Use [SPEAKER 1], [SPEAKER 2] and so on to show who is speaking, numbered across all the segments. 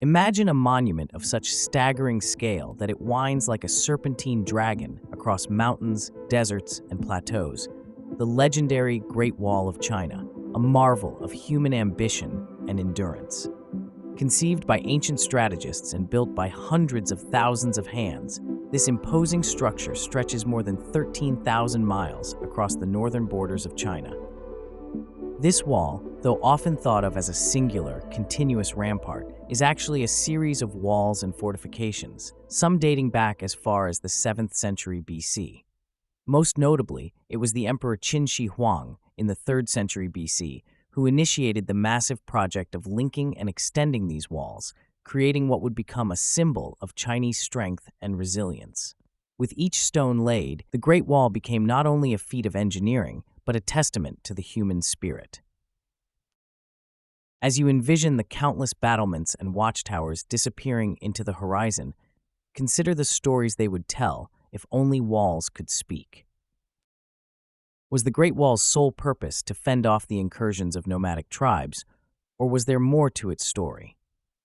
[SPEAKER 1] Imagine a monument of such staggering scale that it winds like a serpentine dragon across mountains, deserts, and plateaus. The legendary Great Wall of China, a marvel of human ambition and endurance. Conceived by ancient strategists and built by hundreds of thousands of hands, this imposing structure stretches more than 13,000 miles across the northern borders of China. This wall, though often thought of as a singular, continuous rampart, is actually a series of walls and fortifications, some dating back as far as the 7th century BC. Most notably, it was the Emperor Qin Shi Huang in the 3rd century BC who initiated the massive project of linking and extending these walls, creating what would become a symbol of Chinese strength and resilience. With each stone laid, the Great Wall became not only a feat of engineering, but a testament to the human spirit. As you envision the countless battlements and watchtowers disappearing into the horizon, consider the stories they would tell if only walls could speak. Was the Great Wall's sole purpose to fend off the incursions of nomadic tribes, or was there more to its story?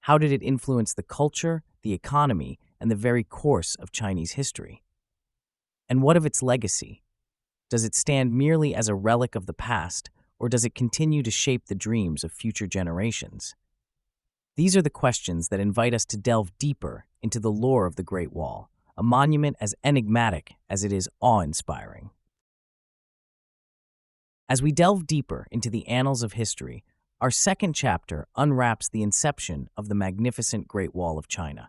[SPEAKER 1] How did it influence the culture, the economy, and the very course of Chinese history? And what of its legacy? Does it stand merely as a relic of the past, or does it continue to shape the dreams of future generations? These are the questions that invite us to delve deeper into the lore of the Great Wall, a monument as enigmatic as it is awe-inspiring. As we delve deeper into the annals of history, our second chapter unwraps the inception of the magnificent Great Wall of China.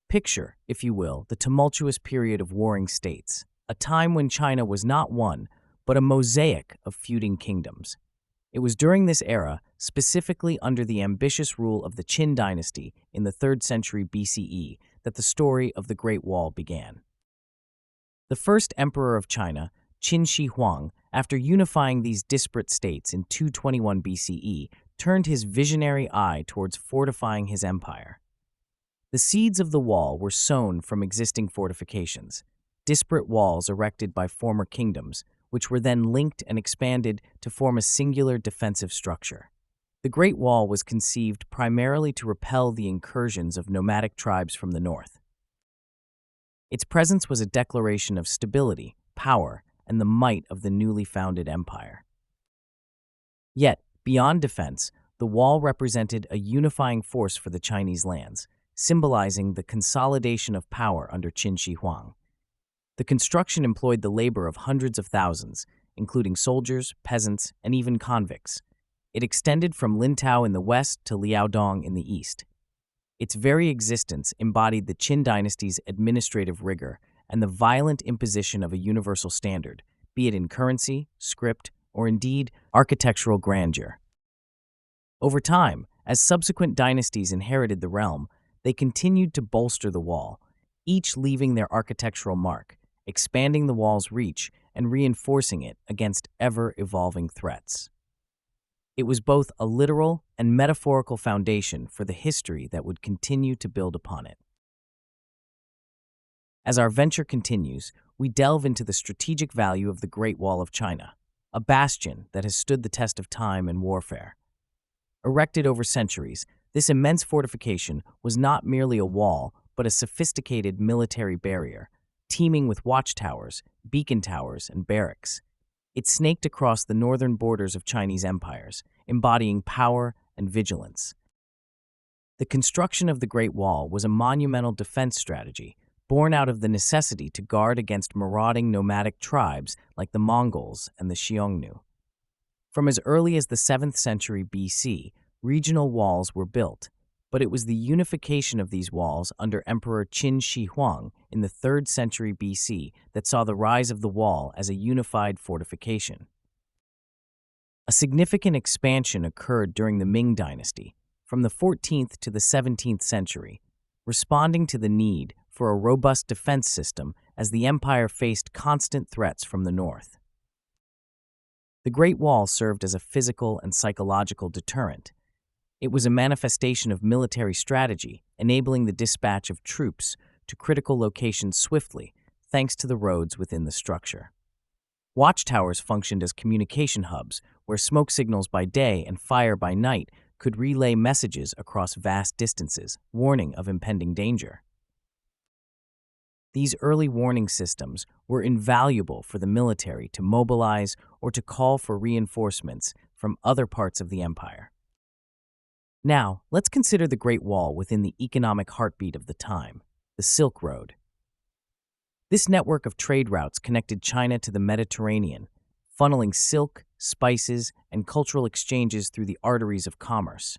[SPEAKER 1] Picture, if you will, the tumultuous period of warring states, a time when China was not one, but a mosaic of feuding kingdoms. It was during this era, specifically under the ambitious rule of the Qin Dynasty in the 3rd century BCE, that the story of the Great Wall began. The first emperor of China, Qin Shi Huang, after unifying these disparate states in 221 BCE, turned his visionary eye towards fortifying his empire. The seeds of the wall were sown from existing fortifications, disparate walls erected by former kingdoms, which were then linked and expanded to form a singular defensive structure. The Great Wall was conceived primarily to repel the incursions of nomadic tribes from the north. Its presence was a declaration of stability, power, and the might of the newly founded empire. Yet, beyond defense, the wall represented a unifying force for the Chinese lands, symbolizing the consolidation of power under Qin Shi Huang. The construction employed the labor of hundreds of thousands, including soldiers, peasants, and even convicts. It extended from Lintao in the west to Liaodong in the east. Its very existence embodied the Qin dynasty's administrative rigor and the violent imposition of a universal standard, be it in currency, script, or indeed architectural grandeur. Over time, as subsequent dynasties inherited the realm, they continued to bolster the wall, each leaving their architectural mark, expanding the wall's reach and reinforcing it against ever-evolving threats. It was both a literal and metaphorical foundation for the history that would continue to build upon it. As our venture continues, we delve into the strategic value of the Great Wall of China, a bastion that has stood the test of time and warfare. Erected over centuries, this immense fortification was not merely a wall, but a sophisticated military barrier, teeming with watchtowers, beacon towers, and barracks. It snaked across the northern borders of Chinese empires, embodying power and vigilance. The construction of the Great Wall was a monumental defense strategy, born out of the necessity to guard against marauding nomadic tribes like the Mongols and the Xiongnu. From as early as the 7th century BC, regional walls were built, but it was the unification of these walls under Emperor Qin Shi Huang in the 3rd century BC that saw the rise of the wall as a unified fortification. A significant expansion occurred during the Ming Dynasty, from the 14th to the 17th century, responding to the need for a robust defense system as the empire faced constant threats from the north. The Great Wall served as a physical and psychological deterrent. It was a manifestation of military strategy, enabling the dispatch of troops to critical locations swiftly, thanks to the roads within the structure. Watchtowers functioned as communication hubs, where smoke signals by day and fire by night could relay messages across vast distances, warning of impending danger. These early warning systems were invaluable for the military to mobilize or to call for reinforcements from other parts of the empire. Now, let's consider the Great Wall within the economic heartbeat of the time, the Silk Road. This network of trade routes connected China to the Mediterranean, funneling silk, spices, and cultural exchanges through the arteries of commerce.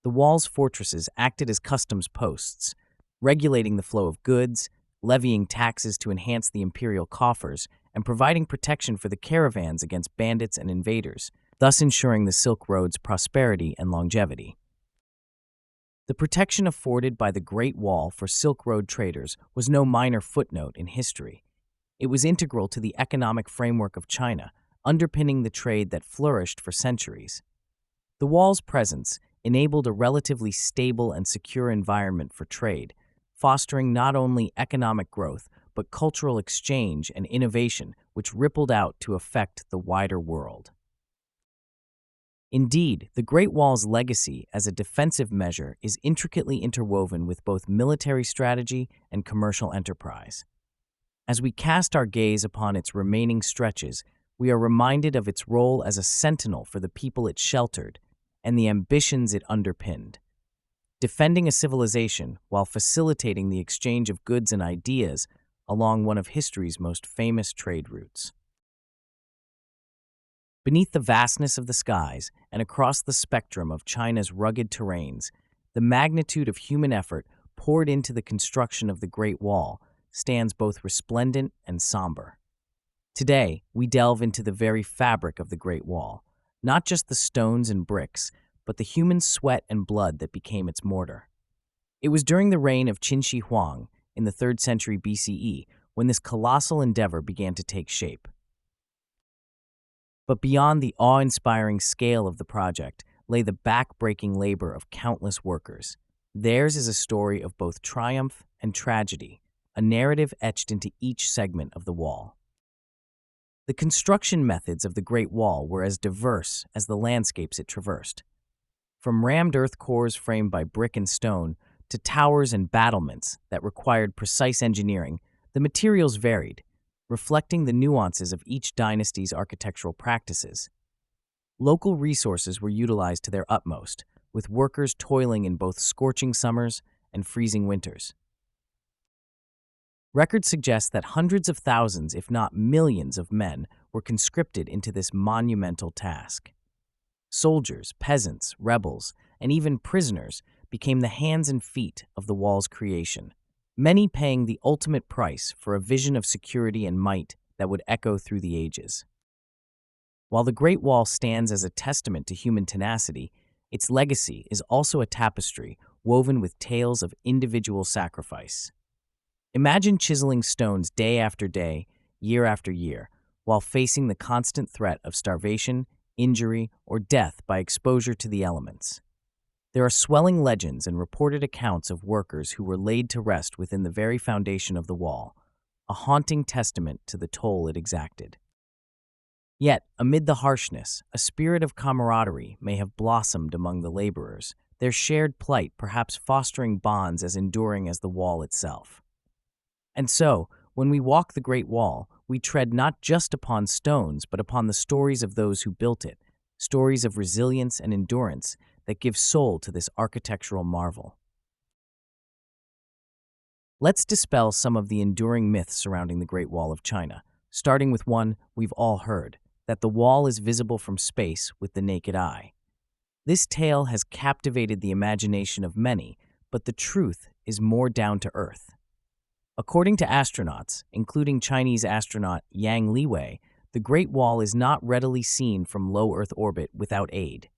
[SPEAKER 1] The wall's fortresses acted as customs posts, regulating the flow of goods, levying taxes to enhance the imperial coffers, and providing protection for the caravans against bandits and invaders, thus ensuring the Silk Road's prosperity and longevity. The protection afforded by the Great Wall for Silk Road traders was no minor footnote in history. It was integral to the economic framework of China, underpinning the trade that flourished for centuries. The wall's presence enabled a relatively stable and secure environment for trade, fostering not only economic growth but cultural exchange and innovation, which rippled out to affect the wider world. Indeed, the Great Wall's legacy as a defensive measure is intricately interwoven with both military strategy and commercial enterprise. As we cast our gaze upon its remaining stretches, we are reminded of its role as a sentinel for the people it sheltered and the ambitions it underpinned. Defending a civilization while facilitating the exchange of goods and ideas along one of history's most famous trade routes. Beneath the vastness of the skies and across the spectrum of China's rugged terrains, the magnitude of human effort poured into the construction of the Great Wall stands both resplendent and somber. Today, we delve into the very fabric of the Great Wall, not just the stones and bricks, but the human sweat and blood that became its mortar. It was during the reign of Qin Shi Huang in the 3rd century BCE when this colossal endeavor began to take shape. But beyond the awe-inspiring scale of the project lay the back-breaking labor of countless workers. Theirs is a story of both triumph and tragedy, a narrative etched into each segment of the wall. The construction methods of the Great Wall were as diverse as the landscapes it traversed. From rammed earth cores framed by brick and stone to towers and battlements that required precise engineering, the materials varied, reflecting the nuances of each dynasty's architectural practices. Local resources were utilized to their utmost, with workers toiling in both scorching summers and freezing winters. Records suggest that hundreds of thousands, if not millions, of men were conscripted into this monumental task. Soldiers, peasants, rebels, and even prisoners became the hands and feet of the wall's creation, many paying the ultimate price for a vision of security and might that would echo through the ages. While the Great Wall stands as a testament to human tenacity, its legacy is also a tapestry woven with tales of individual sacrifice. Imagine chiseling stones day after day, year after year, while facing the constant threat of starvation, injury, or death by exposure to the elements. There are swelling legends and reported accounts of workers who were laid to rest within the very foundation of the wall, a haunting testament to the toll it exacted. Yet, amid the harshness, a spirit of camaraderie may have blossomed among the laborers, their shared plight perhaps fostering bonds as enduring as the wall itself. And so, when we walk the Great Wall, we tread not just upon stones, but upon the stories of those who built it, stories of resilience and endurance that give soul to this architectural marvel. Let's dispel some of the enduring myths surrounding the Great Wall of China, starting with one we've all heard, that the wall is visible from space with the naked eye. This tale has captivated the imagination of many, but the truth is more down to earth. According to astronauts, including Chinese astronaut Yang Liwei, the Great Wall is not readily seen from low Earth orbit without aid.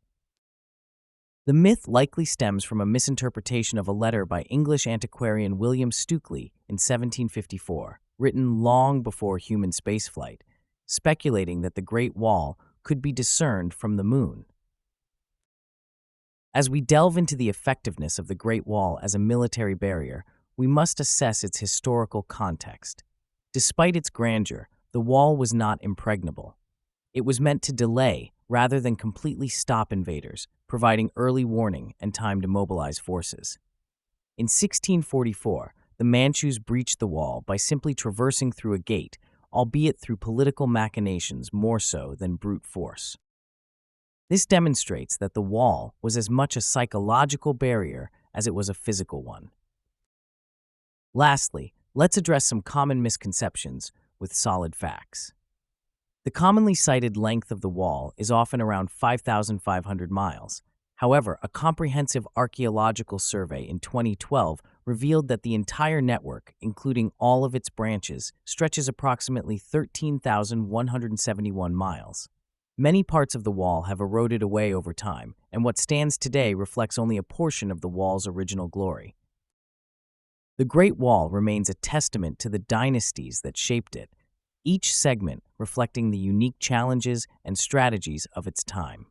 [SPEAKER 1] The myth likely stems from a misinterpretation of a letter by English antiquarian William Stukeley in 1754, written long before human spaceflight, speculating that the Great Wall could be discerned from the moon. As we delve into the effectiveness of the Great Wall as a military barrier, we must assess its historical context. Despite its grandeur, the wall was not impregnable. It was meant to delay, rather than completely stop invaders, providing early warning and time to mobilize forces. In 1644, the Manchus breached the wall by simply traversing through a gate, albeit through political machinations more so than brute force. This demonstrates that the wall was as much a psychological barrier as it was a physical one. Lastly, let's address some common misconceptions with solid facts. The commonly cited length of the wall is often around 5,500 miles. However, a comprehensive archaeological survey in 2012 revealed that the entire network, including all of its branches, stretches approximately 13,171 miles. Many parts of the wall have eroded away over time, and what stands today reflects only a portion of the wall's original glory. The Great Wall remains a testament to the dynasties that shaped it, each segment reflecting the unique challenges and strategies of its time.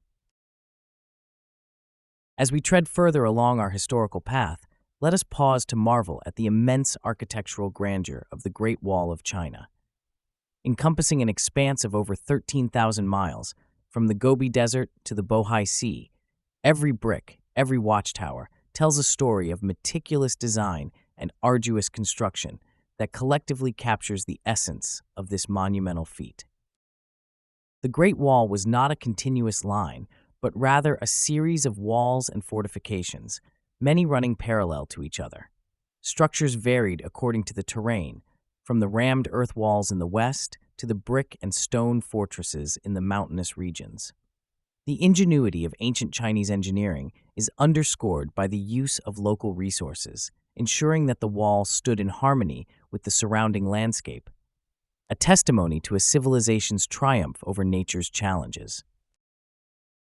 [SPEAKER 1] As we tread further along our historical path, let us pause to marvel at the immense architectural grandeur of the Great Wall of China. Encompassing an expanse of over 13,000 miles, from the Gobi Desert to the Bohai Sea, every brick, every watchtower, tells a story of meticulous design and arduous construction that collectively captures the essence of this monumental feat. The Great Wall was not a continuous line, but rather a series of walls and fortifications, many running parallel to each other. Structures varied according to the terrain, from the rammed earth walls in the west to the brick and stone fortresses in the mountainous regions. The ingenuity of ancient Chinese engineering is underscored by the use of local resources, ensuring that the wall stood in harmony with the surrounding landscape, a testimony to a civilization's triumph over nature's challenges.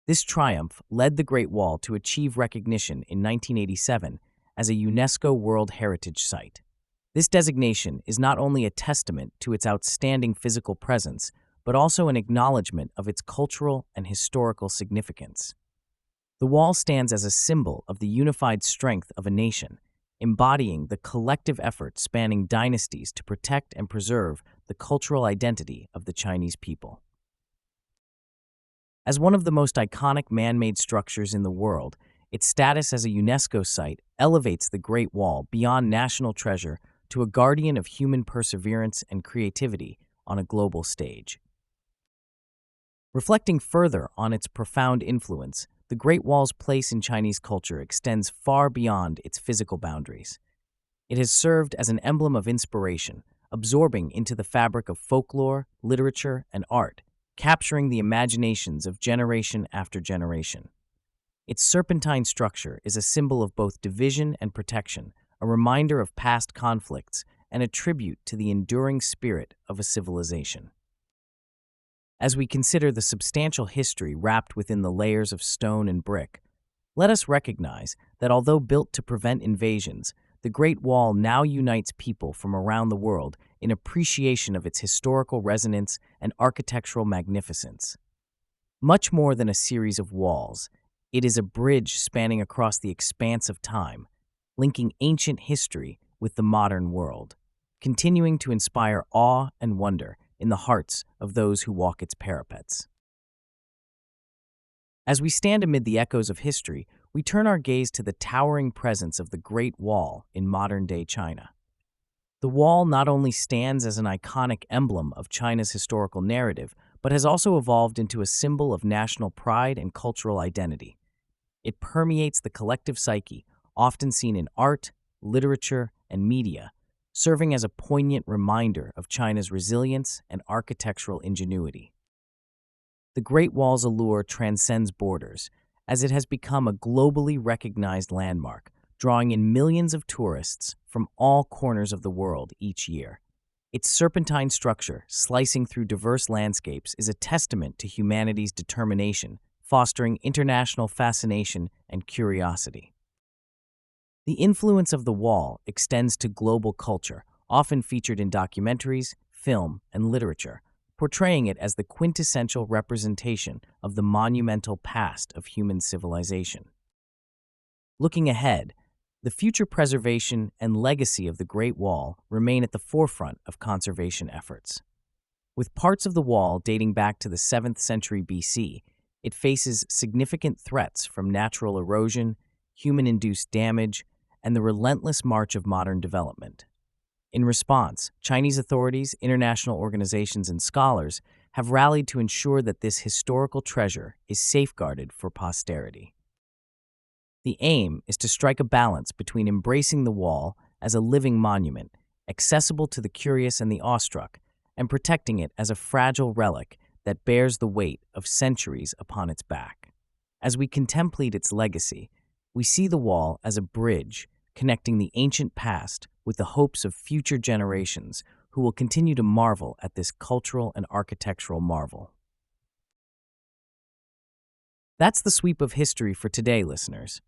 [SPEAKER 1] This triumph led the Great Wall to achieve recognition in 1987 as a UNESCO World Heritage Site. This designation is not only a testament to its outstanding physical presence, but also an acknowledgement of its cultural and historical significance. The wall stands as a symbol of the unified strength of a nation, embodying the collective effort spanning dynasties to protect and preserve the cultural identity of the Chinese people. As one of the most iconic man-made structures in the world, its status as a UNESCO site elevates the Great Wall beyond national treasure to a guardian of human perseverance and creativity on a global stage. Reflecting further on its profound influence, the Great Wall's place in Chinese culture extends far beyond its physical boundaries. It has served as an emblem of inspiration, absorbing into the fabric of folklore, literature, and art, capturing the imaginations of generation after generation. Its serpentine structure is a symbol of both division and protection, a reminder of past conflicts, and a tribute to the enduring spirit of a civilization. As we consider the substantial history wrapped within the layers of stone and brick, let us recognize that although built to prevent invasions, the Great Wall now unites people from around the world in appreciation of its historical resonance and architectural magnificence. Much more than a series of walls, it is a bridge spanning across the expanse of time, linking ancient history with the modern world, continuing to inspire awe and wonder in the hearts of those who walk its parapets. As we stand amid the echoes of history, we turn our gaze to the towering presence of the Great Wall in modern-day China. The wall not only stands as an iconic emblem of China's historical narrative, but has also evolved into a symbol of national pride and cultural identity. It permeates the collective psyche, often seen in art, literature, and media, serving as a poignant reminder of China's resilience and architectural ingenuity. The Great Wall's allure transcends borders, as it has become a globally recognized landmark, drawing in millions of tourists from all corners of the world each year. Its serpentine structure, slicing through diverse landscapes, is a testament to humanity's determination, fostering international fascination and curiosity. The influence of the wall extends to global culture, often featured in documentaries, film, and literature, portraying it as the quintessential representation of the monumental past of human civilization. Looking ahead, the future preservation and legacy of the Great Wall remain at the forefront of conservation efforts. With parts of the wall dating back to the 7th century BC, It faces significant threats from natural erosion, human-induced damage, and the relentless march of modern development. In response, Chinese authorities, international organizations, and scholars have rallied to ensure that this historical treasure is safeguarded for posterity. The aim is to strike a balance between embracing the wall as a living monument, accessible to the curious and the awestruck, and protecting it as a fragile relic that bears the weight of centuries upon its back. As we contemplate its legacy, we see the wall as a bridge connecting the ancient past with the hopes of future generations who will continue to marvel at this cultural and architectural marvel. That's the sweep of history for today, listeners.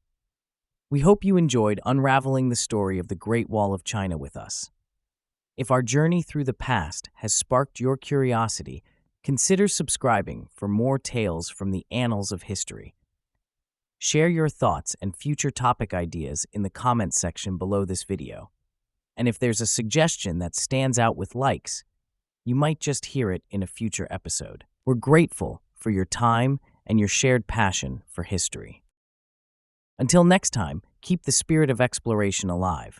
[SPEAKER 1] We hope you enjoyed unraveling the story of the Great Wall of China with us. If our journey through the past has sparked your curiosity, consider subscribing for more tales from the annals of history. Share your thoughts and future topic ideas in the comments section below this video. And if there's a suggestion that stands out with likes, you might just hear it in a future episode. We're grateful for your time and your shared passion for history. Until next time, keep the spirit of exploration alive.